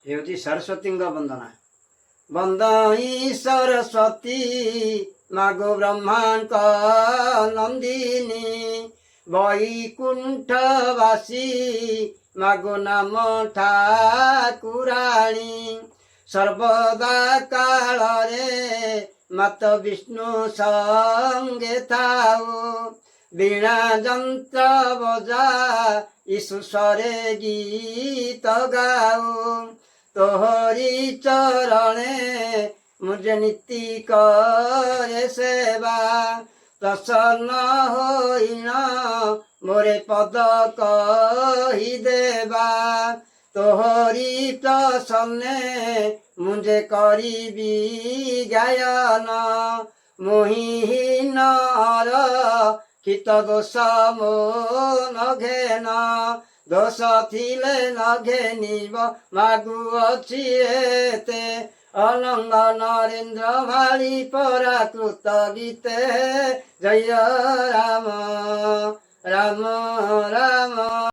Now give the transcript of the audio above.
ହେଉଛି ସରସ୍ୱତୀଙ୍କ ବନ୍ଦନା। ବନ୍ଦଇ ସରସ୍ୱତୀ ମାଗୋ ବ୍ରହ୍ମାଙ୍କ ନନ୍ଦିନୀ, ବୈକୁଣ୍ଠବାସୀ ମାଗୋ ନାମ ଠାକୁରାଣୀ। ସର୍ବଦା କାଳରେ ମାତ ବିଷ୍ଣୁ ସଙ୍ଗେ ଥାଉ, ବୀଣା ଯନ୍ତ୍ର ବଜା ଈଶ୍ୱରେ ଗୀତ ଗାଉ। ତୋହରି ଚରଣେ ମୁझे ନୀତି କରେ ସେବା, ପ୍ରସନ୍ନ ହୋଇଣ ମୋରେ ପଦ କହିଦେବା। ତୋହରି ପ୍ରସନ୍ନେ ମୁझे କରିବି ଗାୟନ, ମୋହିନର ହିତ ଦୋଷ ମୋ ନଘେନ। ଦୋଷ ଥିଲେ ନଘେନିବ ମାଗୁଅଛି ଏତେ, ଅନଙ୍ଗ ନରେନ୍ଦ୍ର ଭାଳି ପରାକୃତ ଗୀତେ। ଜୟ ରାମ ରାମ ରାମ।